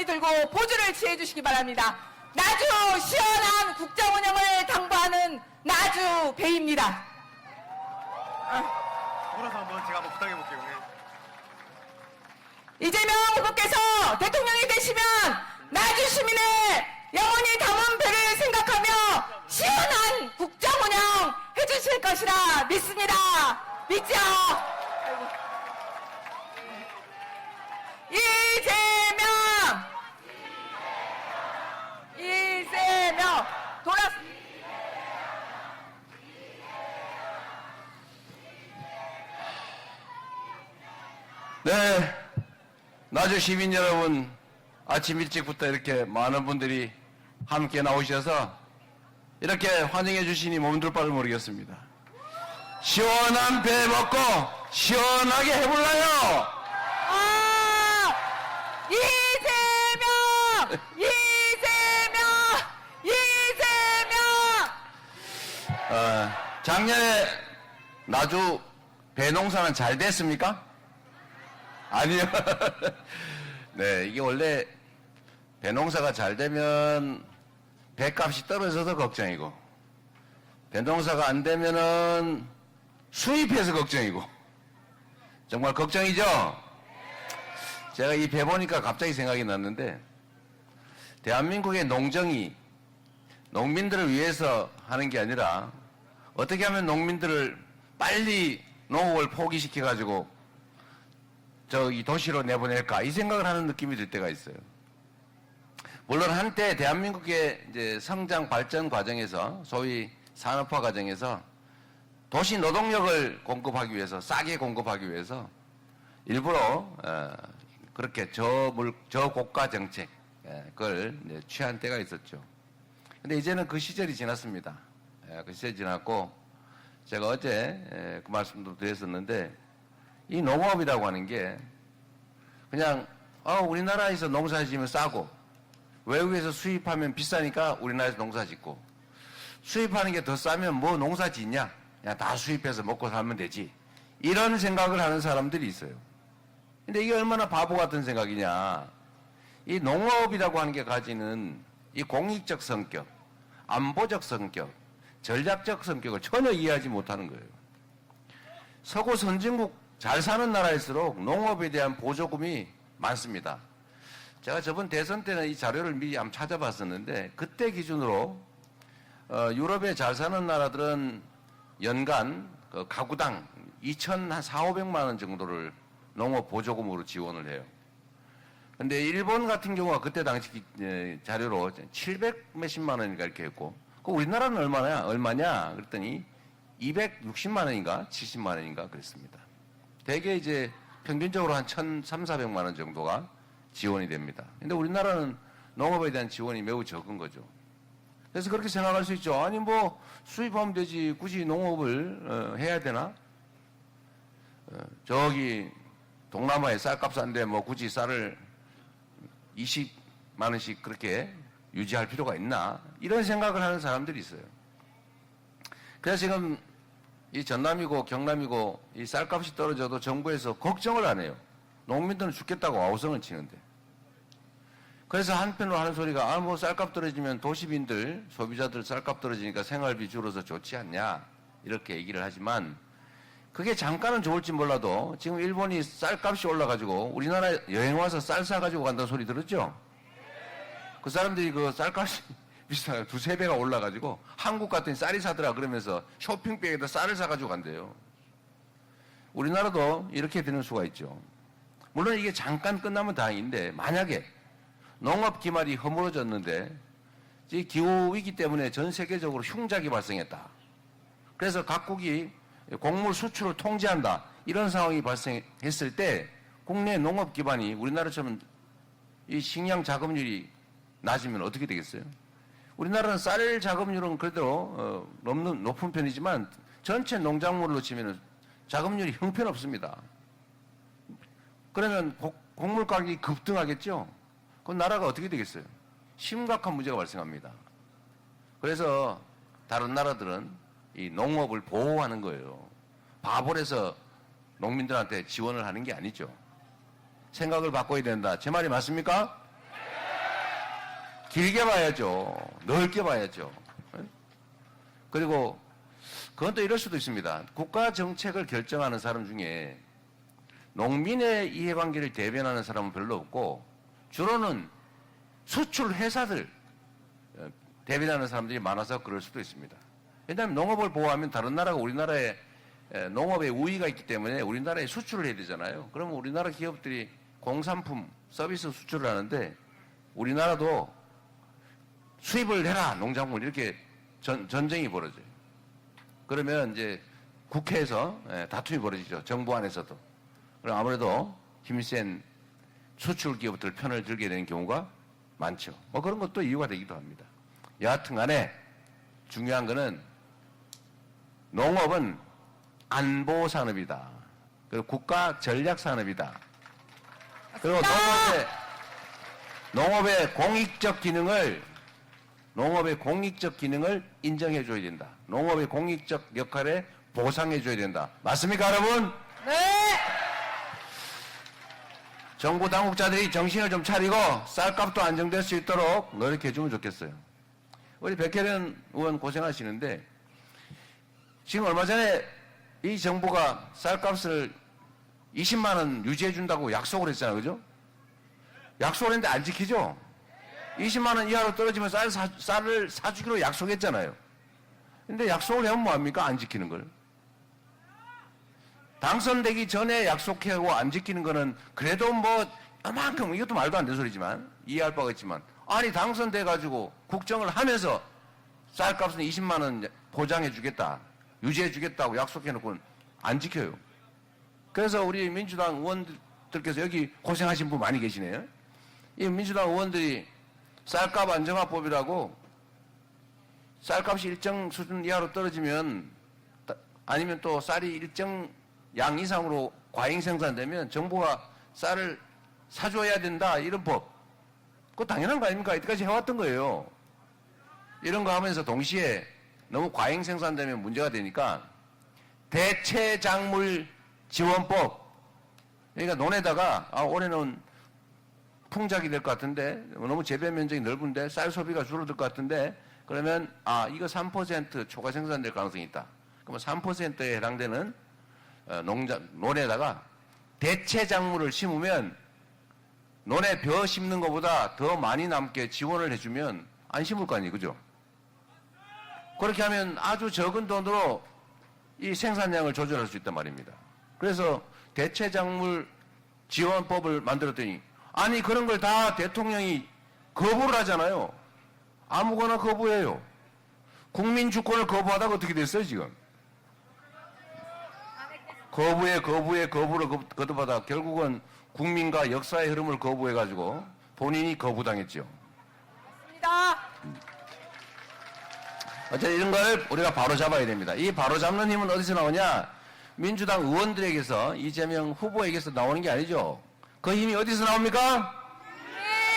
손이 들고 보조를 취해 주시기 바랍니다. 나주 시원한 국정 운영을 당부하는 나주 배입니다. 돌아서 한번 제가 한번 부탁해 볼게요. 이재명 후보께서 대통령이 되시면 나주 시민의 영원히 담은 배를 생각하며 시원한 국정 운영 해주실 것이라 믿습니다. 믿죠? 이재명 돌아. 네, 나주 시민 여러분, 아침 일찍부터 이렇게 많은 분들이 함께 나오셔서 이렇게 환영해 주시니 몸둘 바를 모르겠습니다. 시원한 배 먹고 시원하게 해볼라요. 이재명. 작년에 나주 배 농사는 잘 됐습니까? 아니요. 네, 이게 원래 배 농사가 잘 되면 배값이 떨어져서 걱정이고, 배 농사가 안 되면은 수입해서 걱정이고, 정말 걱정이죠? 제가 이 배 보니까 갑자기 생각이 났는데, 대한민국의 농정이 농민들을 위해서 하는 게 아니라 어떻게 하면 농민들을 빨리 농업을 포기시켜가지고 저기 도시로 내보낼까, 이 생각을 하는 느낌이 들 때가 있어요. 물론 한때 대한민국의 이제 성장 발전 과정에서, 소위 산업화 과정에서 도시 노동력을 공급하기 위해서, 싸게 공급하기 위해서 일부러 그렇게 저고가 정책을 취한 때가 있었죠. 근데 이제는 그 시절이 지났습니다. 그 시절이 지났고, 제가 어제 그 말씀도 드렸었는데, 이 농업이라고 하는 게 그냥 우리나라에서 농사 지으면 싸고 외국에서 수입하면 비싸니까 우리나라에서 농사 짓고, 수입하는 게 더 싸면 뭐 농사 짓냐, 그냥 다 수입해서 먹고 살면 되지, 이런 생각을 하는 사람들이 있어요. 근데 이게 얼마나 바보 같은 생각이냐. 이 농업이라고 하는 게 가지는 이 공익적 성격, 안보적 성격, 전략적 성격을 전혀 이해하지 못하는 거예요. 서구 선진국 잘 사는 나라일수록 농업에 대한 보조금이 많습니다. 제가 저번 대선 때는 이 자료를 미리 한번 찾아봤었는데, 그때 기준으로 유럽에 잘 사는 나라들은 연간 그 가구당 2,400~500만 원 정도를 농업 보조금으로 지원을 해요. 근데 일본 같은 경우가 그때 당시 자료로 700 몇십만 원인가 이렇게 했고, 그 우리나라는 얼마냐 그랬더니 260만 원인가 70만 원인가 그랬습니다. 대개 이제 평균적으로 한 1,300~400만 원 정도가 지원이 됩니다. 근데 우리나라는 농업에 대한 지원이 매우 적은 거죠. 그래서 그렇게 생각할 수 있죠. 아니 뭐 수입하면 되지, 굳이 농업을 해야 되나? 저기 동남아에 쌀값 싼데 뭐 굳이 쌀을 20만 원씩 그렇게 유지할 필요가 있나? 이런 생각을 하는 사람들이 있어요. 그래서 지금 이 전남이고 경남이고 이 쌀값이 떨어져도 정부에서 걱정을 안 해요. 농민들은 죽겠다고 아우성을 치는데. 그래서 한편으로 하는 소리가 뭐 쌀값 떨어지면 도시민들, 소비자들 쌀값 떨어지니까 생활비 줄어서 좋지 않냐, 이렇게 얘기를 하지만, 그게 잠깐은 좋을지 몰라도 지금 일본이 쌀값이 올라가지고 우리나라 여행 와서 쌀 사가지고 간다는 소리 들었죠? 그 사람들이 그 쌀값이 비싸요. 2~3배가 올라가지고 한국 같은 쌀이 사더라 그러면서 쇼핑백에다 쌀을 사가지고 간대요. 우리나라도 이렇게 되는 수가 있죠. 물론 이게 잠깐 끝나면 다행인데, 만약에 농업 기말이 허물어졌는데 이 기후위기 때문에 전 세계적으로 흉작이 발생했다, 그래서 각국이 곡물 수출을 통제한다, 이런 상황이 발생했을 때 국내 농업 기반이 우리나라처럼 이 식량 자급률이 낮으면 어떻게 되겠어요? 우리나라는 쌀 자급률은 그래도 높은 편이지만 전체 농작물로 치면 자급률이 형편없습니다. 그러면 곡물 가격이 급등하겠죠? 그럼 나라가 어떻게 되겠어요? 심각한 문제가 발생합니다. 그래서 다른 나라들은 이 농업을 보호하는 거예요. 바보라서 농민들한테 지원을 하는 게 아니죠. 생각을 바꿔야 된다. 제 말이 맞습니까? 길게 봐야죠. 넓게 봐야죠. 그리고 그건 또 이럴 수도 있습니다. 국가 정책을 결정하는 사람 중에 농민의 이해관계를 대변하는 사람은 별로 없고 주로는 수출 회사들 대변하는 사람들이 많아서 그럴 수도 있습니다. 왜냐하면 농업을 보호하면 다른 나라가 우리나라에 농업에 우위가 있기 때문에 우리나라에 수출을 해야 되잖아요. 그러면 우리나라 기업들이 공산품, 서비스 수출을 하는데 우리나라도 수입을 해라, 농작물 이렇게 전쟁이 벌어져요. 그러면 이제 국회에서 다툼이 벌어지죠. 정부 안에서도. 그럼 아무래도 힘센 수출 기업들 편을 들게 되는 경우가 많죠. 뭐 그런 것도 이유가 되기도 합니다. 여하튼 간에 중요한 거는 농업은 안보 산업이다. 그리고 국가 전략 산업이다. 그리고 농업의 공익적 기능을 인정해 줘야 된다. 농업의 공익적 역할에 보상해 줘야 된다. 맞습니까, 여러분? 네. 정부 당국자들이 정신을 좀 차리고 쌀값도 안정될 수 있도록 노력해 주면 좋겠어요. 우리 백혜련 의원 고생하시는데 지금 얼마 전에 이 정부가 쌀값을 20만 원 유지해 준다고 약속을 했잖아요. 그죠? 약속을 했는데 안 지키죠? 20만 원 이하로 떨어지면 쌀을 사주기로 약속했잖아요. 근데 약속을 하면 뭐합니까? 안 지키는 걸. 당선되기 전에 약속하고 안 지키는 거는 그래도 뭐 이만큼 이것도 말도 안 되는 소리지만 이해할 바가 있지만 아니 당선돼가지고 국정을 하면서 쌀값은 20만 원 보장해 주겠다. 유지해 주겠다고 약속해놓고는 안 지켜요. 그래서 우리 민주당 의원들께서 여기 고생하신 분 많이 계시네요. 이 민주당 의원들이 쌀값 안정화법이라고 쌀값이 일정 수준 이하로 떨어지면 아니면 또 쌀이 일정 양 이상으로 과잉 생산되면 정부가 쌀을 사줘야 된다 이런 법. 그거 당연한 거 아닙니까? 이때까지 해왔던 거예요. 이런 거 하면서 동시에 너무 과잉 생산되면 문제가 되니까 대체작물 지원법. 그러니까 논에다가 올해는 풍작이 될 것 같은데 너무 재배 면적이 넓은데 쌀 소비가 줄어들 것 같은데 그러면 이거 3% 초과 생산될 가능성이 있다. 그러면 3%에 해당되는 논에다가 대체작물을 심으면 논에 벼 심는 것보다 더 많이 남게 지원을 해주면 안 심을 거 아니에요. 그죠? 그렇게 하면 아주 적은 돈으로 이 생산량을 조절할 수 있단 말입니다. 그래서 대체작물 지원법을 만들었더니 아니 그런 걸 다 대통령이 거부를 하잖아요. 아무거나 거부해요. 국민 주권을 거부하다가 어떻게 됐어요 지금? 거부를 거듭하다 결국은 국민과 역사의 흐름을 거부해가지고 본인이 거부당했죠. 맞습니다. 어쨌든 이런 걸 우리가 바로 잡아야 됩니다. 이 바로 잡는 힘은 어디서 나오냐? 민주당 의원들에게서 이재명 후보에게서 나오는 게 아니죠. 그 힘이 어디서 나옵니까?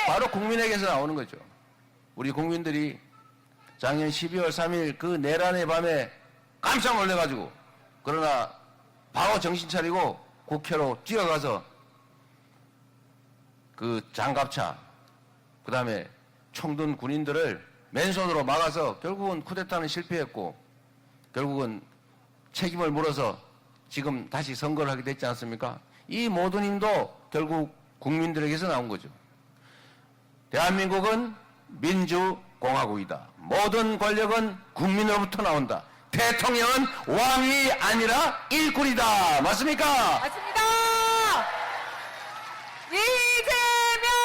바로 국민에게서 나오는 거죠. 우리 국민들이 작년 12월 3일 그 내란의 밤에 깜짝 놀래가지고 그러나 바로 정신 차리고 국회로 뛰어가서 그 장갑차 그 다음에 총든 군인들을 맨손으로 막아서 결국은 쿠데타는 실패했고 결국은 책임을 물어서 지금 다시 선거를 하게 됐지 않습니까? 이 모든 힘도 결국 국민들에게서 나온 거죠. 대한민국은 민주공화국이다. 모든 권력은 국민으로부터 나온다. 대통령은 왕이 아니라 일꾼이다. 맞습니까? 맞습니다. 이재명!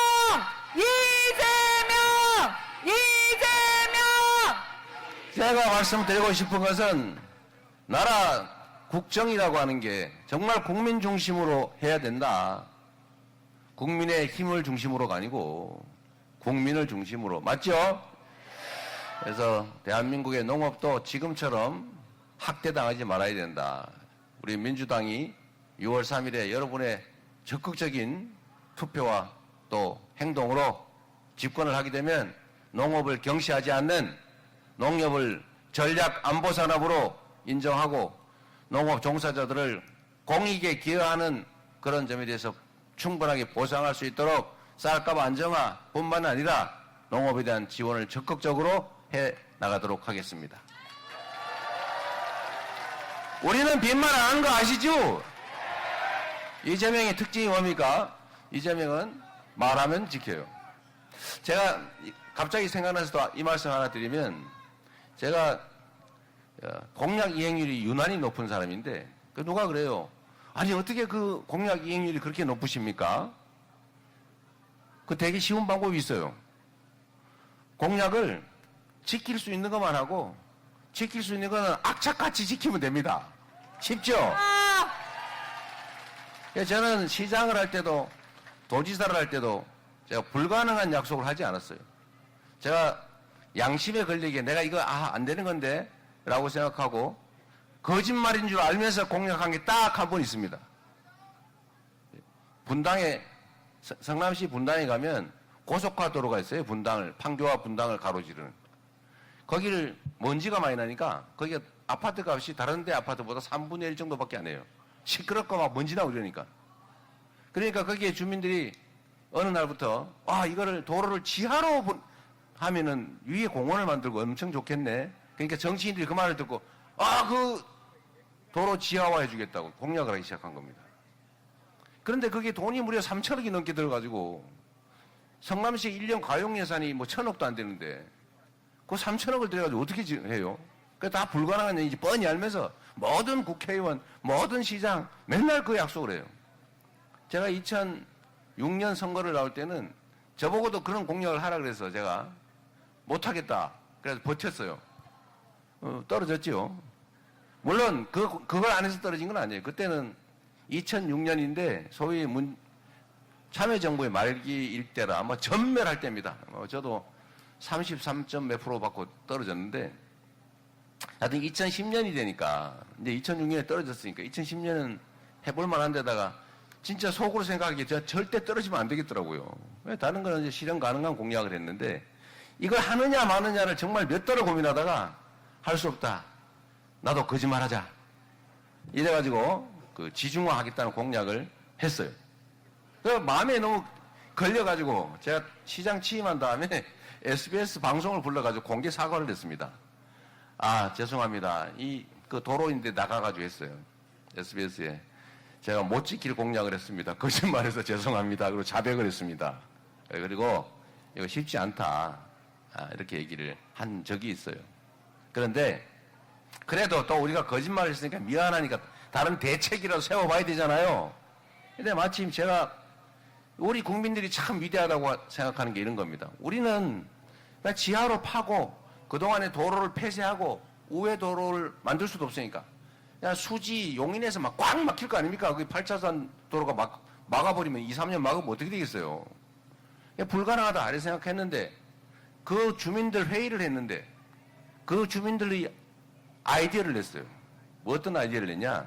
제가 말씀드리고 싶은 것은 나라 국정이라고 하는 게 정말 국민 중심으로 해야 된다. 국민의 힘을 중심으로가 아니고 국민을 중심으로. 맞죠? 그래서 대한민국의 농업도 지금처럼 학대당하지 말아야 된다. 우리 민주당이 6월 3일에 여러분의 적극적인 투표와 또 행동으로 집권을 하게 되면 농업을 경시하지 않는 농협을 전략 안보 산업으로 인정하고 농업 종사자들을 공익에 기여하는 그런 점에 대해서 충분하게 보상할 수 있도록 쌀값 안정화뿐만 아니라 농업에 대한 지원을 적극적으로 해 나가도록 하겠습니다. 우리는 빈말 안 하는 거 아시죠? 이재명의 특징이 뭡니까? 이재명은 말하면 지켜요. 제가 갑자기 생각나서 이 말씀 하나 드리면, 제가 공약 이행률이 유난히 높은 사람인데, 누가 그래요? 아니 어떻게 그 공약 이행률이 그렇게 높으십니까? 그 되게 쉬운 방법이 있어요. 공약을 지킬 수 있는 것만 하고, 지킬 수 있는 거는 악착같이 지키면 됩니다. 쉽죠? 저는 시장을 할 때도 도지사를 할 때도 제가 불가능한 약속을 하지 않았어요. 제가 양심에 걸리게 내가 이거 안 되는 건데 라고 생각하고 거짓말인 줄 알면서 공약한 게 딱 한 번 있습니다. 분당에, 성남시 분당에 가면 고속화도로가 있어요. 판교와 분당을 가로지르는. 거기를 먼지가 많이 나니까 거기가 아파트 값이 다른 데 아파트보다 3분의 1 정도밖에 안 해요. 시끄럽고 막 먼지 나고 이러니까. 그러니까 거기에 주민들이 어느 날부터 이거를 도로를 지하로 하면은 위에 공원을 만들고 엄청 좋겠네. 그러니까 정치인들이 그 말을 듣고 그 도로 지하화 해주겠다고 공약을 하기 시작한 겁니다. 그런데 그게 돈이 무려 3천억이 넘게 들어가지고 성남시 1년 가용 예산이 뭐 1,000억도 안 되는데 그 3천억을 들여가지고 어떻게 해요? 그게 다 불가능한 얘기지 뻔히 알면서 모든 국회의원, 모든 시장 맨날 그 약속을 해요. 제가 2006년 선거를 나올 때는 저보고도 그런 공약을 하라 그래서 제가 못하겠다. 그래서 버텼어요. 떨어졌죠. 물론 그걸 안 해서 떨어진 건 아니에요. 그때는 2006년인데 소위 참여정부의 말기일 때라 아마 전멸할 때입니다. 저도 33점 몇 프로 받고 떨어졌는데 하여튼 2010년이 되니까 이제 2006년에 떨어졌으니까 2010년은 해볼 만한 데다가 진짜 속으로 생각하기에 제가 절대 떨어지면 안 되겠더라고요. 다른 거는 이제 실현 가능한 공약을 했는데 이걸 하느냐 마느냐를 정말 몇 달을 고민하다가 할 수 없다. 나도 거짓말하자. 이래가지고 그 지중화하겠다는 공약을 했어요. 그 마음에 너무 걸려가지고 제가 시장 취임한 다음에 SBS 방송을 불러가지고 공개 사과를 했습니다. 죄송합니다. 그 도로인데 나가가지고 했어요. SBS에. 제가 못 지킬 공약을 했습니다. 거짓말해서 죄송합니다. 그리고 자백을 했습니다. 그리고 이거 쉽지 않다. 이렇게 얘기를 한 적이 있어요. 그런데 그래도 또 우리가 거짓말을 했으니까 미안하니까 다른 대책이라도 세워봐야 되잖아요. 근데 마침 제가 우리 국민들이 참 위대하다고 생각하는 게 이런 겁니다. 우리는 그냥 지하로 파고 그동안에 도로를 폐쇄하고 우회 도로를 만들 수도 없으니까 그냥 수지 용인에서 막 꽉 막힐 거 아닙니까? 그 8차선 도로가 막아버리면 2, 3년 막으면 어떻게 되겠어요? 불가능하다 이렇게 생각했는데 그 주민들 회의를 했는데 그 주민들이 아이디어를 냈어요. 뭐 어떤 아이디어를 냈냐?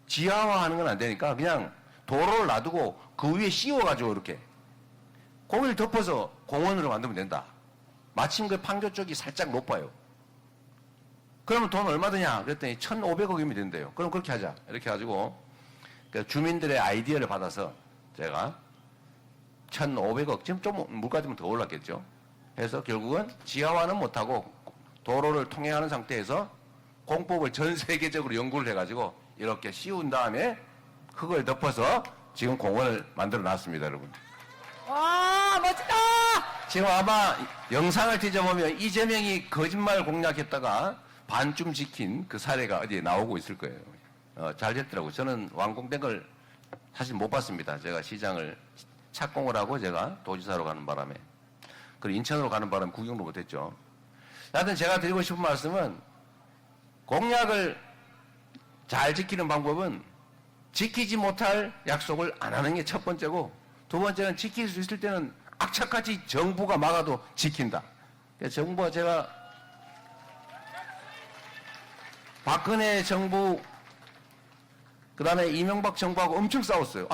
지하화하는 건 안 되니까 그냥 도로를 놔두고 그 위에 씌워가지고 이렇게 거기를 덮어서 공원으로 만들면 된다. 마침 그 판교 쪽이 살짝 높아요. 그러면 돈 얼마 드냐? 그랬더니 1,500억이면 된대요. 그럼 그렇게 하자. 이렇게 해가지고 주민들의 아이디어를 받아서 제가 1,500억, 지금 좀 물가 좀 더 올랐겠죠. 해서 결국은 지하화는 못하고 도로를 통행하는 상태에서 공법을 전 세계적으로 연구를 해가지고 이렇게 씌운 다음에 흙을 덮어서 지금 공원을 만들어 놨습니다, 여러분. 와, 멋지다! 지금 아마 영상을 뒤져보면 이재명이 거짓말 공략했다가 반쯤 지킨 그 사례가 어디에 나오고 있을 거예요. 잘 됐더라고요. 저는 완공된 걸 사실 못 봤습니다. 제가 시장을 착공을 하고 제가 도지사로 가는 바람에. 그리고 인천으로 가는 바람에 구경도 못했죠. 하여튼 제가 드리고 싶은 말씀은 공약을 잘 지키는 방법은 지키지 못할 약속을 안 하는 게 첫 번째고 두 번째는 지킬 수 있을 때는 악착같이 정부가 막아도 지킨다. 정부가 제가 박근혜 정부 그다음에 이명박 정부하고 엄청 싸웠어요.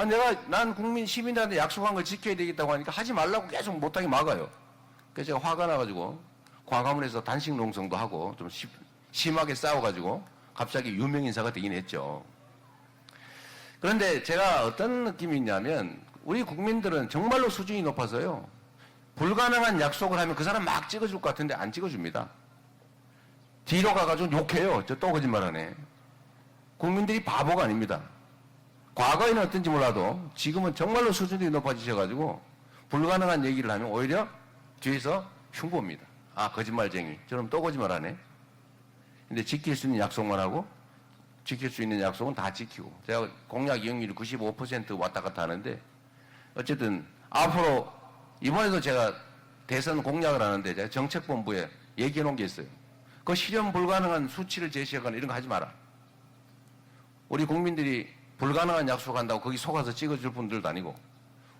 난 국민 시민들한테 약속한 걸 지켜야 되겠다고 하니까 하지 말라고 계속 못하게 막아요. 그래서 제가 화가 나가지고 광화문에서 단식 농성도 하고 좀 심하게 싸워가지고 갑자기 유명 인사가 되긴 했죠. 그런데 제가 어떤 느낌이 있냐면 우리 국민들은 정말로 수준이 높아서요. 불가능한 약속을 하면 그 사람 막 찍어줄 것 같은데 안 찍어줍니다. 뒤로 가가지고 욕해요. 저 또 거짓말하네. 국민들이 바보가 아닙니다. 과거에는 어떤지 몰라도 지금은 정말로 수준이 높아지셔가지고 불가능한 얘기를 하면 오히려 뒤에서 흉보입니다. 아, 거짓말쟁이. 저럼 또 거짓말하네. 근데 지킬 수 있는 약속만 하고 지킬 수 있는 약속은 다 지키고. 제가 공약 이행률이 95% 왔다 갔다 하는데 어쨌든 앞으로 이번에도 제가 대선 공약을 하는데 제가 정책본부에 얘기해 놓은 게 있어요. 그 실현 불가능한 수치를 제시하거나 이런 거 하지 마라. 우리 국민들이 불가능한 약속한다고 거기 속아서 찍어줄 분들도 아니고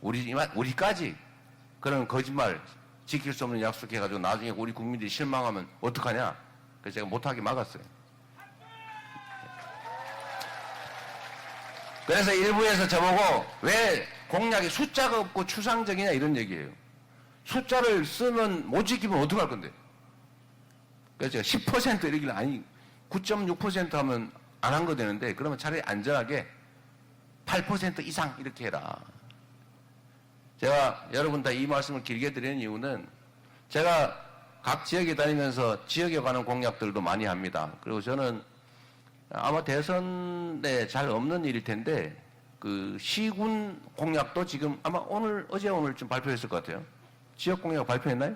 우리까지 그런 거짓말 지킬 수 없는 약속해가지고 나중에 우리 국민들이 실망하면 어떡하냐. 그래서 제가 못하게 막았어요. 그래서 일부에서 저보고 왜 공약에 숫자가 없고 추상적이냐 이런 얘기예요. 숫자를 쓰면 못 지키면 어떡할 건데. 그래서 제가 10% 이러길래 아니 9.6% 하면 안 한 거 되는데 그러면 차라리 안전하게 8% 이상 이렇게 해라. 제가 여러분 다 이 말씀을 길게 드리는 이유는 제가 각 지역에 다니면서 지역에 관한 공약들도 많이 합니다. 그리고 저는 아마 대선에 잘 없는 일일 텐데 그 시군 공약도 지금 아마 어제 오늘쯤 발표했을 것 같아요. 지역 공약 발표했나요?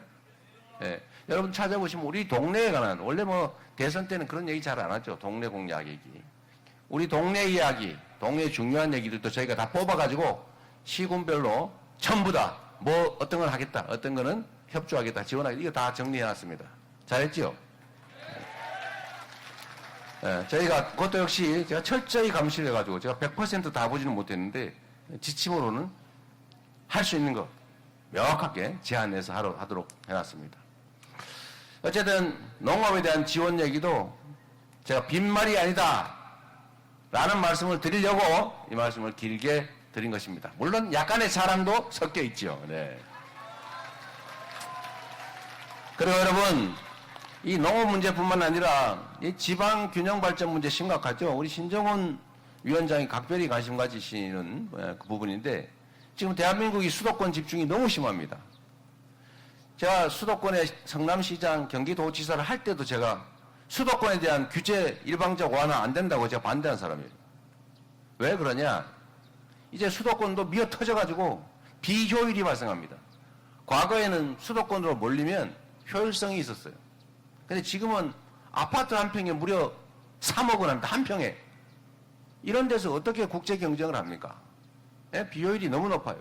예. 여러분 찾아보시면 우리 동네에 관한 원래 뭐 대선 때는 그런 얘기 잘 안 하죠. 동네 공약 얘기. 우리 동네 이야기, 동네 중요한 얘기들도 저희가 다 뽑아가지고 시군별로 전부 다 뭐 어떤 걸 하겠다, 어떤 거는 협조하겠다, 지원하겠다 이거 다 정리해놨습니다. 잘했죠? 예, 저희가 그것도 역시 제가 철저히 감시를 해가지고 제가 100%다 보지는 못했는데 지침으로는 할 수 있는 거 명확하게 제안해서 하도록 해놨습니다. 어쨌든 농업에 대한 지원 얘기도 제가 빈말이 아니다 라는 말씀을 드리려고 이 말씀을 길게 드린 것입니다. 물론 약간의 자랑도 섞여 있죠. 네. 그리고 여러분 이 농업 문제뿐만 아니라 이 지방 균형 발전 문제 심각하죠. 우리 신정훈 위원장이 각별히 관심 가지시는 그 부분인데 지금 대한민국이 수도권 집중이 너무 심합니다. 제가 수도권의 성남시장 경기도지사를 할 때도 제가 수도권에 대한 규제 일방적 완화 안 된다고 제가 반대한 사람이에요. 왜 그러냐? 이제 수도권도 미어 터져가지고 비효율이 발생합니다. 과거에는 수도권으로 몰리면 효율성이 있었어요. 근데 지금은 아파트 한 평에 무려 3억 원 합니다. 한 평에. 이런 데서 어떻게 국제 경쟁을 합니까? 네? 비효율이 너무 높아요.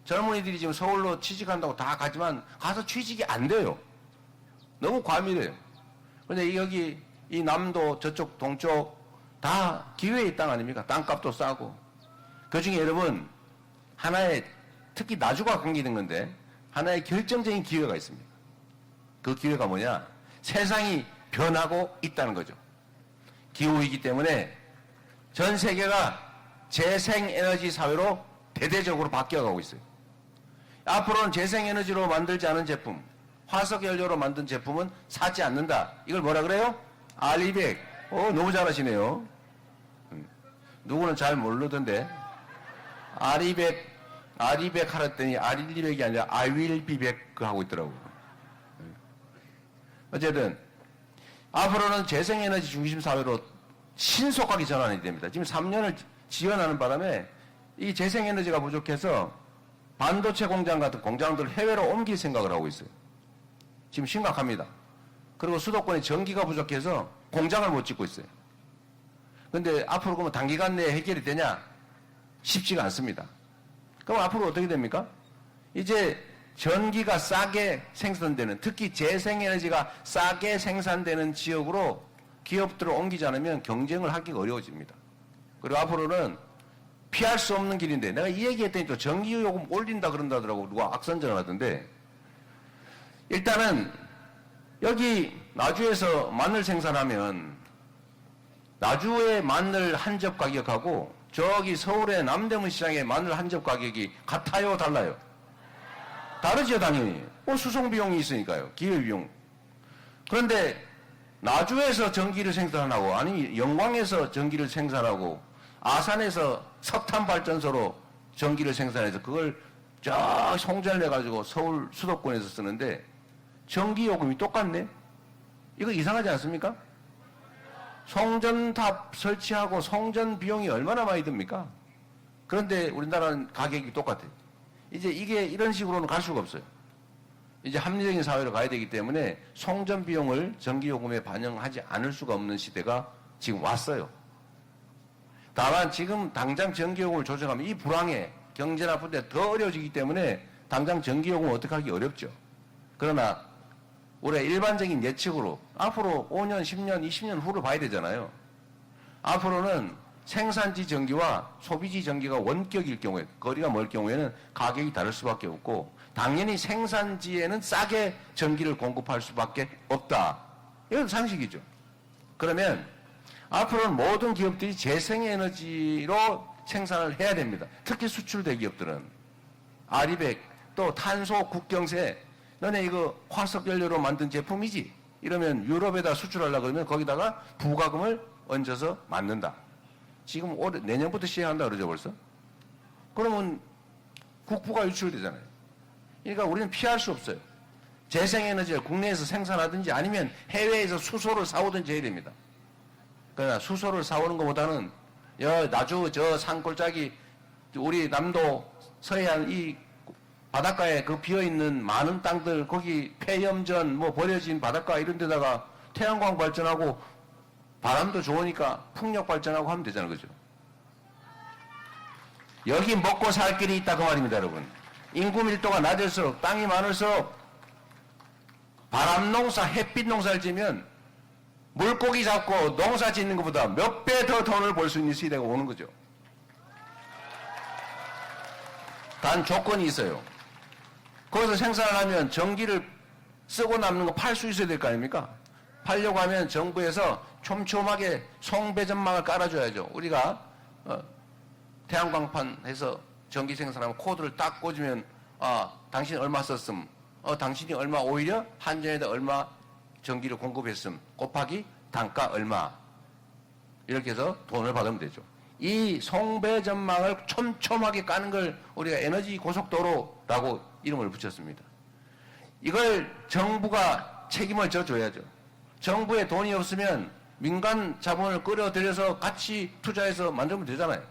젊은이들이 지금 서울로 취직한다고 다 가지만 가서 취직이 안 돼요. 너무 과밀해요. 그런데 여기 이 남도 저쪽 동쪽 다 기회의 땅 아닙니까? 땅값도 싸고. 그중에 여러분 하나의 특히 나주가 관계된 건데 하나의 결정적인 기회가 있습니다. 그 기회가 뭐냐? 세상이 변하고 있다는 거죠. 기후이기 때문에 전 세계가 재생에너지 사회로 대대적으로 바뀌어가고 있어요. 앞으로는 재생에너지로 만들지 않은 제품, 화석연료로 만든 제품은 사지 않는다. 이걸 뭐라 그래요? R200. 너무 잘하시네요. 누구는 잘 모르던데. R200 하랬더니 R1,200이 아니라 I will be back 하고 있더라고요. 어쨌든 앞으로는 재생에너지 중심 사회로 신속하게 전환이 됩니다. 지금 3년을 지연하는 바람에 이 재생에너지가 부족해서 반도체 공장 같은 공장들을 해외로 옮길 생각을 하고 있어요. 지금 심각합니다. 그리고 수도권에 전기가 부족해서 공장을 못 짓고 있어요. 그런데 앞으로 그러면 단기간 내에 해결이 되냐? 쉽지가 않습니다. 그럼 앞으로 어떻게 됩니까? 이제 전기가 싸게 생산되는, 특히 재생에너지가 싸게 생산되는 지역으로 기업들을 옮기지 않으면 경쟁을 하기가 어려워집니다. 그리고 앞으로는 피할 수 없는 길인데, 내가 이 얘기했더니 또 전기요금 올린다 그런다더라고 누가 악선전을 하던데, 일단은 여기 나주에서 마늘 생산하면 나주의 마늘 한 접 가격하고 저기 서울의 남대문 시장의 마늘 한 접 가격이 같아요, 달라요? 다르죠, 당연히. 수송 비용이 있으니까요. 기회비용. 그런데 나주에서 전기를 생산하고, 아니 영광에서 전기를 생산하고, 아산에서 석탄 발전소로 전기를 생산해서 그걸 저 송전을 해가지고 서울 수도권에서 쓰는데 전기요금이 똑같네? 이거 이상하지 않습니까? 송전탑 설치하고 송전 비용이 얼마나 많이 듭니까? 그런데 우리나라는 가격이 똑같아요. 이제 이게 이런 식으로는 갈 수가 없어요. 이제 합리적인 사회로 가야 되기 때문에 송전 비용을 전기요금에 반영하지 않을 수가 없는 시대가 지금 왔어요. 다만 지금 당장 전기요금을 조정하면 이 불황에 경제 나쁠 때 더 어려워지기 때문에 당장 전기요금을 어떻게 하기 어렵죠. 그러나 우리가 일반적인 예측으로 앞으로 5년, 10년, 20년 후를 봐야 되잖아요. 앞으로는 생산지 전기와 소비지 전기가 원격일 경우에, 거리가 멀 경우에는 가격이 다를 수밖에 없고, 당연히 생산지에는 싸게 전기를 공급할 수밖에 없다. 이건 상식이죠. 그러면 앞으로는 모든 기업들이 재생에너지로 생산을 해야 됩니다. 특히 수출 대기업들은 아리백, 또 탄소 국경세, 너네 이거 화석연료로 만든 제품이지? 이러면 유럽에다 수출하려고 그러면 거기다가 부가금을 얹어서 만든다. 지금 내년부터 시행한다 그러죠 벌써? 그러면 국부가 유출되잖아요. 그러니까 우리는 피할 수 없어요. 재생에너지를 국내에서 생산하든지 아니면 해외에서 수소를 사오든지 해야 됩니다. 그러나 수소를 사오는 것보다는 나주 저 산골짜기 우리 남도 서해안 이 바닷가에 그 비어있는 많은 땅들 거기 폐염전 뭐 버려진 바닷가 이런 데다가 태양광 발전하고 바람도 좋으니까 풍력 발전하고 하면 되잖아요. 그죠? 여기 먹고 살 길이 있다 그 말입니다. 여러분. 인구 밀도가 낮을수록 땅이 많을수록 바람 농사 햇빛 농사를 지면 물고기 잡고 농사 짓는 것보다 몇 배 더 돈을 벌 수 있는 시대가 오는 거죠. 단 조건이 있어요. 거기서 생산을 하면 전기를 쓰고 남는 거 팔 수 있어야 될 거 아닙니까? 팔려고 하면 정부에서 촘촘하게 송배전망을 깔아줘야죠. 우리가 태양광판 해서 전기 생산하면 코드를 딱 꽂으면 당신 얼마 썼음, 당신이 얼마 오히려 한전에다 얼마 전기를 공급했음 곱하기 단가 얼마 이렇게 해서 돈을 받으면 되죠. 이 송배전망을 촘촘하게 까는 걸 우리가 에너지 고속도로라고 이름을 붙였습니다. 이걸 정부가 책임을 져줘야죠. 정부에 돈이 없으면 민간 자본을 끌어들여서 같이 투자해서 만들면 되잖아요.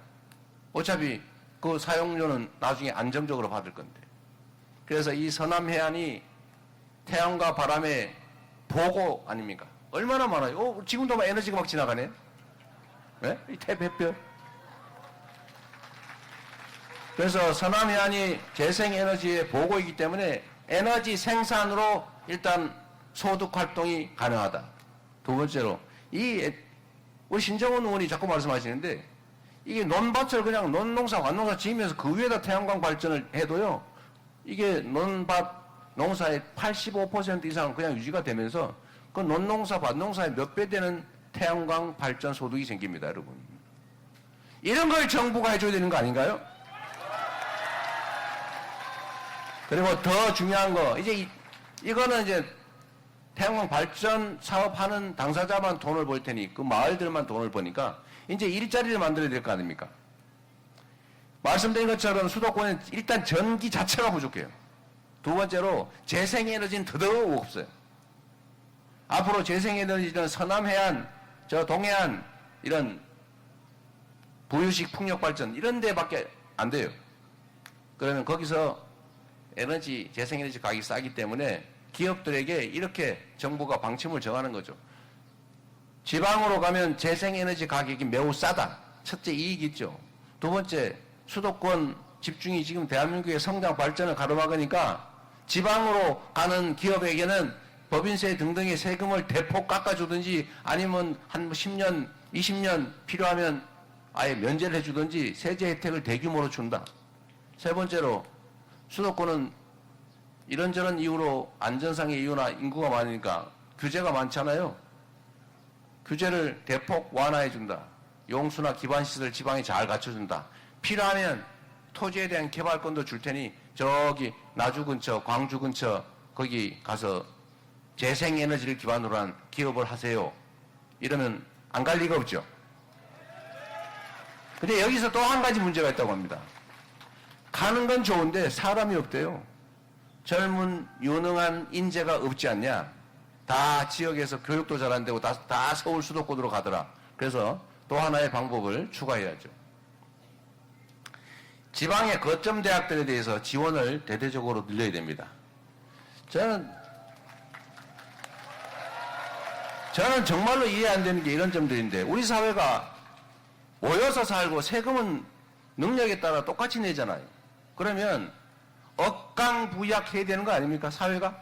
어차피 그 사용료는 나중에 안정적으로 받을 건데. 그래서 이 서남해안이 태양과 바람의 보고 아닙니까? 얼마나 많아요. 지금도 막 에너지가 막 지나가네. 네? 이 태백별. 그래서 서남해안이 재생에너지의 보고이기 때문에 에너지 생산으로 일단 소득 활동이 가능하다. 두 번째로 우리 신정원 의원이 자꾸 말씀하시는데 이게 논밭을 그냥 논농사, 완농사 지으면서 그 위에다 태양광 발전을 해도요. 이게 논밭 농사의 85% 이상 그냥 유지가 되면서 그 논농사, 밭농사의 몇 배 되는 태양광 발전 소득이 생깁니다, 여러분. 이런 걸 정부가 해줘야 되는 거 아닌가요? 그리고 더 중요한 거, 이거는 이제 태양광 발전 사업하는 당사자만 돈을 벌 테니 그 마을들만 돈을 버니까 이제 일자리를 만들어야 될 거 아닙니까? 말씀드린 것처럼 수도권은 일단 전기 자체가 부족해요. 두 번째로 재생에너지는 더더욱 없어요. 앞으로 재생에너지는 서남해안, 저 동해안 이런 부유식 풍력발전 이런 데밖에 안 돼요. 그러면 거기서 재생에너지 가격이 싸기 때문에 기업들에게 이렇게 정부가 방침을 정하는 거죠. 지방으로 가면 재생에너지 가격이 매우 싸다. 첫째 이익이 있죠. 두 번째 수도권 집중이 지금 대한민국의 성장 발전을 가로막으니까 지방으로 가는 기업에게는 법인세 등등의 세금을 대폭 깎아주든지 아니면 한 10년, 20년 필요하면 아예 면제를 해주든지 세제 혜택을 대규모로 준다. 세 번째로 수도권은 이런저런 이유로 안전상의 이유나 인구가 많으니까 규제가 많잖아요. 규제를 대폭 완화해준다. 용수나 기반시설 지방에 잘 갖춰준다. 필요하면 토지에 대한 개발권도 줄 테니 저기 나주 근처, 광주 근처 거기 가서 재생에너지를 기반으로 한 기업을 하세요. 이러면 안 갈 리가 없죠. 근데 여기서 또 한 가지 문제가 있다고 합니다. 가는 건 좋은데 사람이 없대요. 젊은 유능한 인재가 없지 않냐. 다 지역에서 교육도 잘 안 되고 다 서울 수도권으로 가더라. 그래서 또 하나의 방법을 추가해야죠. 지방의 거점 대학들에 대해서 지원을 대대적으로 늘려야 됩니다. 저는 정말로 이해 안 되는 게 이런 점들인데, 우리 사회가 모여서 살고 세금은 능력에 따라 똑같이 내잖아요. 그러면 억강부약해야 되는 거 아닙니까, 사회가?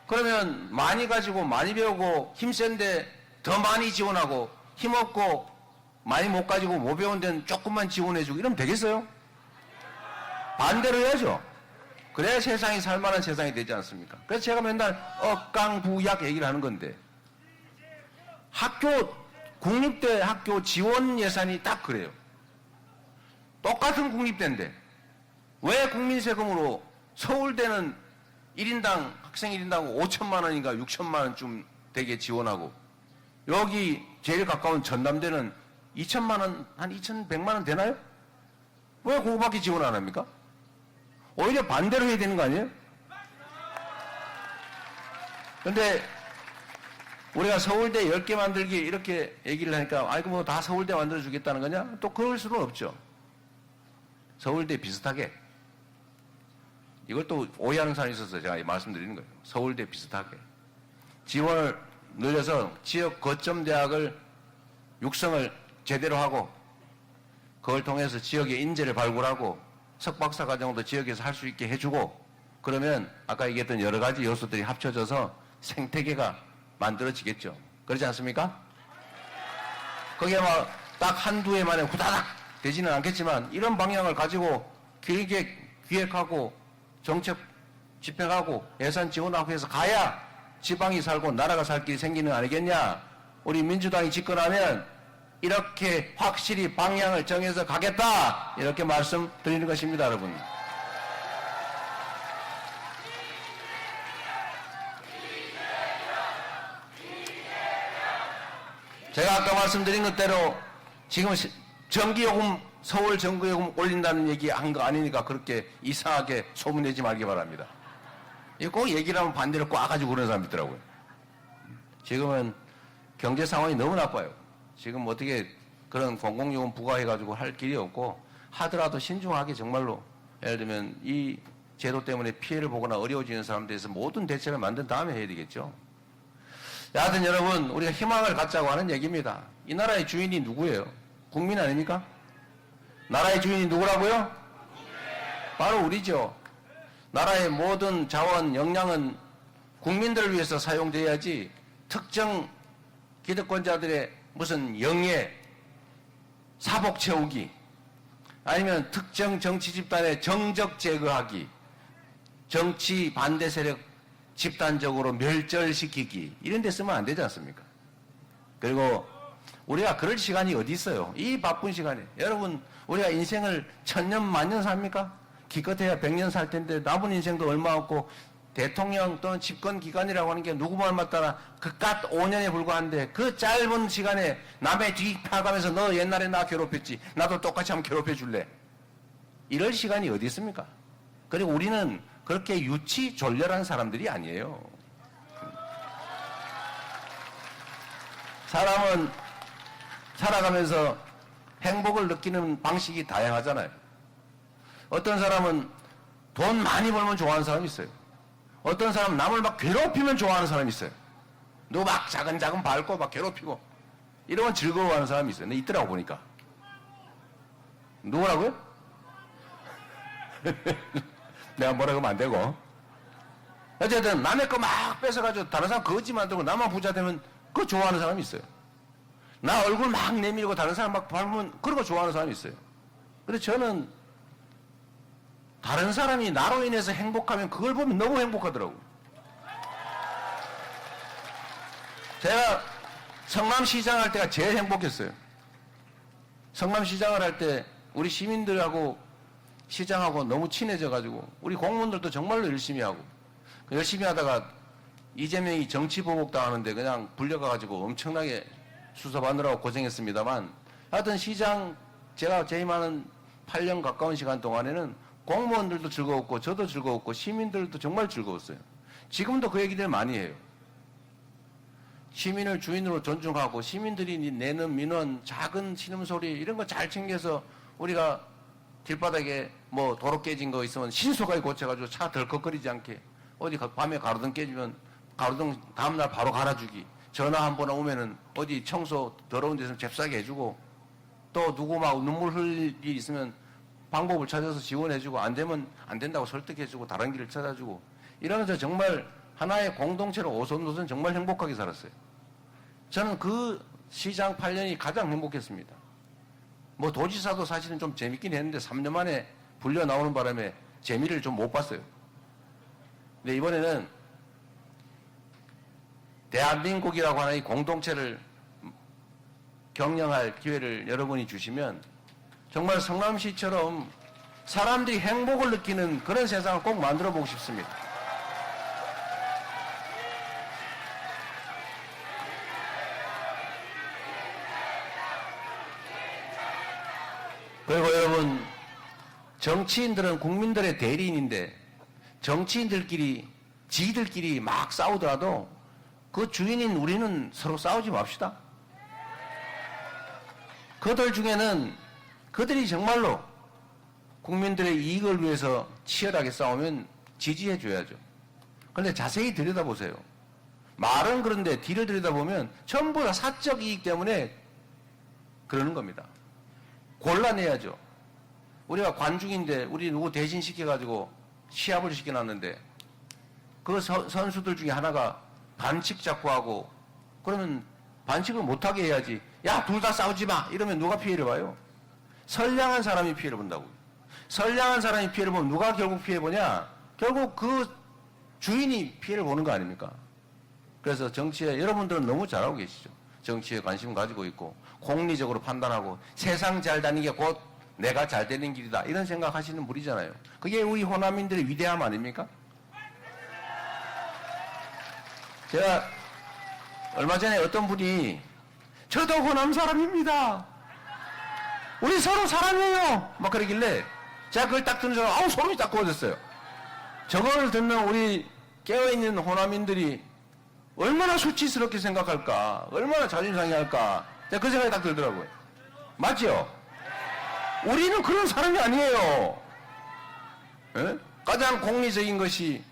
그러면 많이 가지고 많이 배우고 힘센데 더 많이 지원하고, 힘없고 많이 못 가지고 못 배운 데는 조금만 지원해주고 이러면 되겠어요? 반대로 해야죠. 그래야 세상이 살만한 세상이 되지 않습니까? 그래서 제가 맨날 억강부약 얘기를 하는 건데, 국립대 학교 지원 예산이 딱 그래요. 똑같은 국립대인데 왜 국민 세금으로 서울대는 1인당 학생 1인당 5천만 원인가 6천만 원쯤 되게 지원하고, 여기 제일 가까운 전남대는 2천만 원, 한 2,100만 원 되나요? 왜 그거밖에 지원 안 합니까? 오히려 반대로 해야 되는 거 아니에요? 근데 우리가 서울대 10개 만들기 이렇게 얘기를 하니까, 아이고 뭐 다 서울대 만들어 주겠다는 거냐? 또 그럴 수는 없죠. 서울대 비슷하게. 이걸 또 오해하는 사람이 있어서 제가 말씀드리는 거예요. 서울대 비슷하게. 지원을 늘려서 지역 거점 대학을 육성을 제대로 하고, 그걸 통해서 지역의 인재를 발굴하고 석박사 과정도 지역에서 할 수 있게 해주고, 그러면 아까 얘기했던 여러 가지 요소들이 합쳐져서 생태계가 만들어지겠죠. 그렇지 않습니까? 그게 막 딱 한두 해 만에 후다닥 되지는 않겠지만, 이런 방향을 가지고 길게 기획하고 정책 집행하고 예산 지원하고 해서 가야 지방이 살고 나라가 살 길이 생기는 거 아니겠냐. 우리 민주당이 집권하면 이렇게 확실히 방향을 정해서 가겠다, 이렇게 말씀드리는 것입니다, 여러분. 제가 아까 말씀드린 것대로 지금 전기요금, 서울 전기요금 올린다는 얘기 한 거 아니니까 그렇게 이상하게 소문내지 말기 바랍니다. 이거 꼭 얘기를 하면 반대로 꽈가지고 그러는 사람 있더라고요. 지금은 경제 상황이 너무 나빠요. 지금 어떻게 그런 공공요금 부과해가지고 할 길이 없고, 하더라도 신중하게 정말로, 예를 들면 이 제도 때문에 피해를 보거나 어려워지는 사람들에 대해서 모든 대책을 만든 다음에 해야 되겠죠. 여하튼 여러분, 우리가 희망을 갖자고 하는 얘기입니다. 이 나라의 주인이 누구예요? 국민 아닙니까? 나라의 주인이 누구라고요? 바로 우리죠. 나라의 모든 자원, 역량은 국민들을 위해서 사용돼야지, 특정 기득권자들의 무슨 영예, 사복 채우기, 아니면 특정 정치 집단의 정적 제거하기, 정치 반대 세력 집단적으로 멸절시키기, 이런 데 쓰면 안 되지 않습니까? 그리고 우리가 그럴 시간이 어디 있어요? 이 바쁜 시간에. 여러분, 우리가 인생을 1000년 만년 삽니까? 기껏해야 100년 살 텐데 남은 인생도 얼마 없고, 대통령 또는 집권 기간이라고 하는 게 누구 말 맞다나 그깟 5년에 불과한데, 그 짧은 시간에 남의 뒤 파가면서 너 옛날에 나 괴롭혔지, 나도 똑같이 한번 괴롭혀 줄래? 이럴 시간이 어디 있습니까? 그리고 우리는 그렇게 유치졸렬한 사람들이 아니에요. 사람은 살아가면서 행복을 느끼는 방식이 다양하잖아요. 어떤 사람은 돈 많이 벌면 좋아하는 사람이 있어요. 어떤 사람은 남을 막 괴롭히면 좋아하는 사람이 있어요. 누구 막 자근자근 밟고 막 괴롭히고 이러면 즐거워하는 사람이 있어요. 근데 있더라고 보니까. 누구라고요? 내가 뭐라 그러면 안 되고. 어쨌든 남의 거 막 뺏어가지고 다른 사람 거지 만들고 나만 부자 되면 그거 좋아하는 사람이 있어요. 나 얼굴 막 내밀고 다른 사람 막 밟으면 그런 거 좋아하는 사람이 있어요. 근데 저는 다른 사람이 나로 인해서 행복하면 그걸 보면 너무 행복하더라고요. 제가 성남시장 할 때가 제일 행복했어요. 성남시장을 할 때 우리 시민들하고 시장하고 너무 친해져가지고 우리 공무원들도 정말로 열심히 하고, 열심히 하다가 이재명이 정치 보복당하는데 그냥 불려가가지고 엄청나게 수사받느라고 고생했습니다만, 하여튼 시장 제가 재임하는 8년 가까운 시간 동안에는 공무원들도 즐거웠고 저도 즐거웠고 시민들도 정말 즐거웠어요. 지금도 그 얘기들 많이 해요. 시민을 주인으로 존중하고 시민들이 내는 민원, 작은 신음소리 이런 거 잘 챙겨서 우리가 길바닥에 뭐 도로 깨진 거 있으면 신속하게 고쳐가지고 차 덜컥거리지 않게 어디 밤에 가로등 깨지면 가로등 다음날 바로 갈아주기, 전화 한 번 오면은 어디 청소 더러운 데서 잽싸게 해주고, 또 누구 막 눈물 흘릴 일이 있으면 방법을 찾아서 지원해주고, 안 되면 안 된다고 설득해주고 다른 길을 찾아주고, 이러면서 정말 하나의 공동체로 오손도손 정말 행복하게 살았어요. 저는 그 시장 8년이 가장 행복했습니다. 뭐 도지사도 사실은 좀 재밌긴 했는데 3년 만에 불려 나오는 바람에 재미를 좀 못 봤어요. 근데 이번에는 대한민국이라고 하는 이 공동체를 경영할 기회를 여러분이 주시면 정말 성남시처럼 사람들이 행복을 느끼는 그런 세상을 꼭 만들어 보고 싶습니다. 그리고 여러분, 정치인들은 국민들의 대리인인데 정치인들끼리 지들끼리 막 싸우더라도 그 주인인 우리는 서로 싸우지 맙시다. 그들 중에는 그들이 정말로 국민들의 이익을 위해서 치열하게 싸우면 지지해 줘야죠. 그런데 자세히 들여다보세요. 말은 그런데 뒤를 들여다보면 전부 다 사적 이익 때문에 그러는 겁니다. 곤란해야죠. 우리가 관중인데 우리 누구 대신 시켜가지고 시합을 시켜놨는데 그 선수들 중에 하나가 반칙 자꾸 하고, 그러면 반칙을 못하게 해야지. 야, 둘 다 싸우지 마 이러면 누가 피해를 봐요? 선량한 사람이 피해를 본다고. 선량한 사람이 피해를 보면 누가 결국 피해 보냐? 결국 그 주인이 피해를 보는 거 아닙니까? 그래서 정치에 여러분들은 너무 잘하고 계시죠. 정치에 관심 가지고 있고 공리적으로 판단하고 세상 잘 다니는 게 곧 내가 잘 되는 길이다 이런 생각하시는 분이잖아요. 그게 우리 호남인들의 위대함 아닙니까? 제가 얼마 전에 어떤 분이 저도 호남 사람입니다, 우리 서로 사랑해요 막 그러길래 제가 그걸 딱 듣는 순간 아우 소름이 딱 돋았어요. 저걸 듣는 우리 깨어있는 호남인들이 얼마나 수치스럽게 생각할까, 얼마나 자존심 상해할까, 제가 그 생각이 딱 들더라고요. 맞죠? 우리는 그런 사람이 아니에요. 에? 가장 공리적인 것이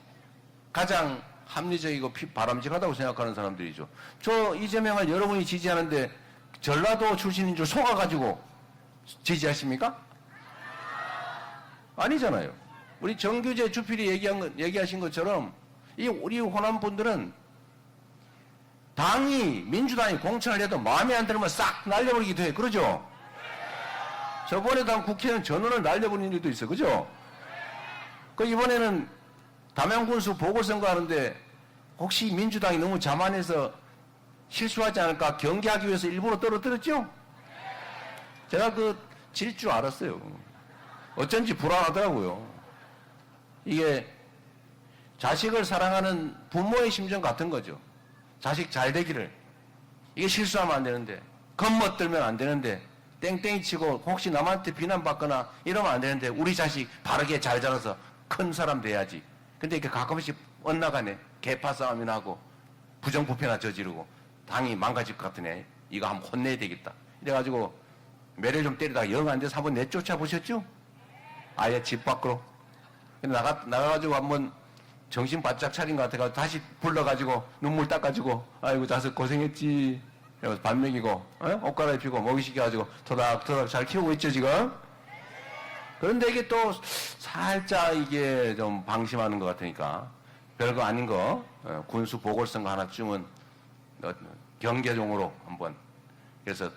가장 합리적이고 바람직하다고 생각하는 사람들이죠. 저 이재명을 여러분이 지지하는데 전라도 출신인 줄 속아가지고 지지하십니까? 아니잖아요. 우리 정규재 주필이 얘기하신 것처럼 우리 호남 분들은 당이 민주당이 공천을 해도 마음에 안 들면 싹 날려버리기도 해. 그러죠? 저번에도 한 국회의원 전원을 날려버린 일도 있어. 그죠? 그 이번에는 담양군수 보궐선거 하는데 혹시 민주당이 너무 자만해서 실수하지 않을까 경계하기 위해서 일부러 떨어뜨렸죠? 제가 질 줄 알았어요. 어쩐지 불안하더라고요. 이게 자식을 사랑하는 부모의 심정 같은 거죠. 자식 잘 되기를. 이게 실수하면 안 되는데, 겉멋들면 안 되는데, 땡땡이 치고 혹시 남한테 비난받거나 이러면 안 되는데 우리 자식 바르게 잘 자라서 큰 사람 돼야지. 근데 이렇게 가끔씩 엇나가네. 개파 싸움이나 하고 부정부패나 저지르고 당이 망가질 것 같으네. 이거 한번 혼내야 되겠다. 이래가지고 매를 좀 때리다가 영 안 돼서 한번 내쫓아 보셨죠? 아예 집 밖으로. 나가가지고 한번 정신 바짝 차린 것 같아가지고 다시 불러가지고 눈물 닦아주고 아이고 자식 고생했지. 그래서 밥 먹이고 옷 갈아입히고 먹이시켜가지고 토닥토닥 잘 키우고 있죠 지금. 그런데 이게 또 살짝 이게 좀 방심하는 것 같으니까 별거 아닌 거 군수 보궐선거 하나쯤은 경계종으로 한번 그래서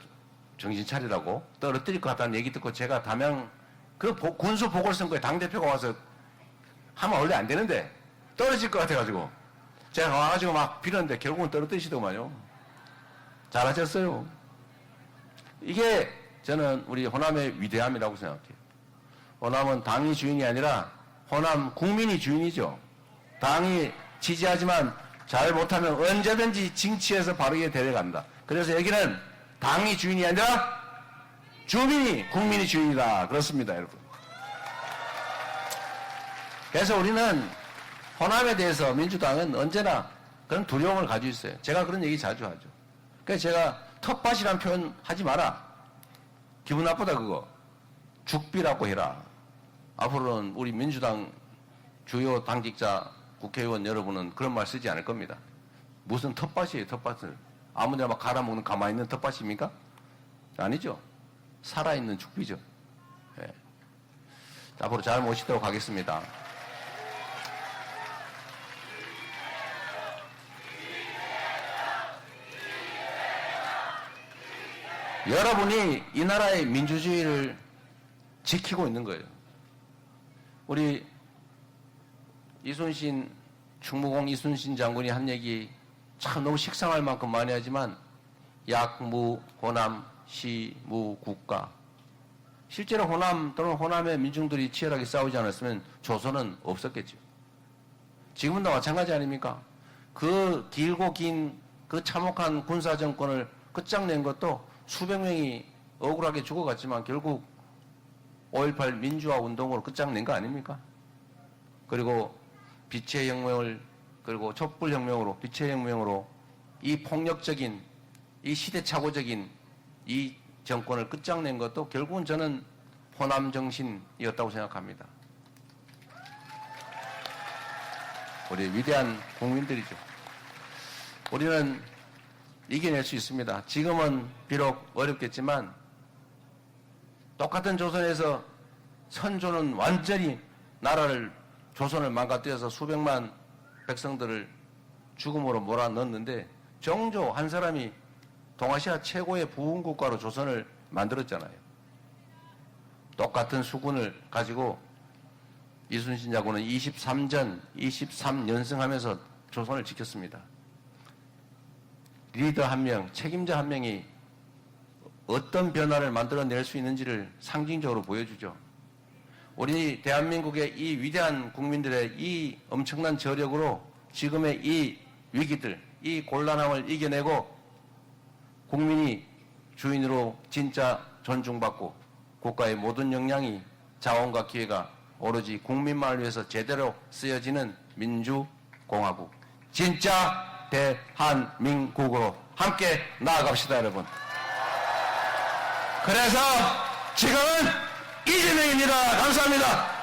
정신 차리라고 떨어뜨릴 것 같다는 얘기 듣고 제가 담양 군수 보궐선거에 당대표가 와서 하면 원래 안 되는데 떨어질 것 같아가지고 제가 와가지고 막 빌었는데 결국은 떨어뜨리시더만요. 잘하셨어요. 이게 저는 우리 호남의 위대함이라고 생각해요. 호남은 당이 주인이 아니라 호남 국민이 주인이죠. 당이 지지하지만 잘 못하면 언제든지 징치해서 바르게 데려간다. 그래서 여기는 당이 주인이 아니라 주민이 국민의 주인이다. 그렇습니다, 여러분. 그래서 우리는 호남에 대해서 민주당은 언제나 그런 두려움을 가지고 있어요. 제가 그런 얘기 자주 하죠. 그래서 제가 텃밭이라는 표현 하지 마라. 기분 나쁘다 그거. 죽비라고 해라. 앞으로는 우리 민주당 주요 당직자 국회의원 여러분은 그런 말 쓰지 않을 겁니다. 무슨 텃밭이에요, 텃밭을. 아무데나 막 갈아먹는 가만히 있는 텃밭입니까? 아니죠. 살아있는 죽비죠. 예. 앞으로 잘 모시도록 하겠습니다. 여러분이 이 나라의 민주주의를 지키고 있는 거예요. 우리 이순신, 충무공 이순신 장군이 한 얘기 참 너무 식상할 만큼 많이 하지만 약무, 호남, 시무, 국가. 실제로 호남 또는 호남의 민중들이 치열하게 싸우지 않았으면 조선은 없었겠죠. 지금도 마찬가지 아닙니까? 그 길고 긴 그 참혹한 군사정권을 끝장낸 것도 수백 명이 억울하게 죽어갔지만 결국 5.18 민주화 운동으로 끝장낸 거 아닙니까? 그리고 빛의 혁명을, 그리고 촛불혁명으로, 빛의 혁명으로 이 폭력적인, 이 시대착오적인 이 정권을 끝장낸 것도 결국은 저는 호남 정신이었다고 생각합니다. 우리 위대한 국민들이죠. 우리는 이겨낼 수 있습니다. 지금은 비록 어렵겠지만 똑같은 조선에서 선조는 완전히 나라를, 조선을 망가뜨려서 수백만 백성들을 죽음으로 몰아넣었는데 정조 한 사람이 동아시아 최고의 부흥국가로 조선을 만들었잖아요. 똑같은 수군을 가지고 이순신 장군은 23연승하면서 조선을 지켰습니다. 리더 한 명, 책임자 한 명이 어떤 변화를 만들어낼 수 있는지를 상징적으로 보여주죠. 우리 대한민국의 이 위대한 국민들의 이 엄청난 저력으로 지금의 이 위기들, 이 곤란함을 이겨내고 국민이 주인으로 진짜 존중받고 국가의 모든 역량이, 자원과 기회가 오로지 국민만을 위해서 제대로 쓰여지는 민주공화국, 진짜 대한민국으로 함께 나아갑시다, 여러분. 그래서 지금은 이재명입니다. 감사합니다.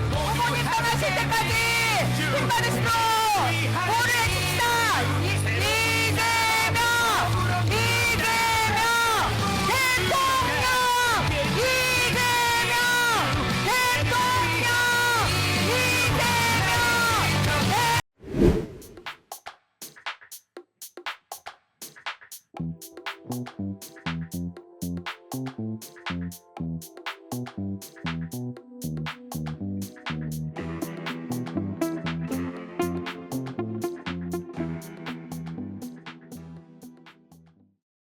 부모님 떠나실 때까지 힘받으시고 오래 해줍시다. 이재명 대통령, 이재명 대통령, 이재명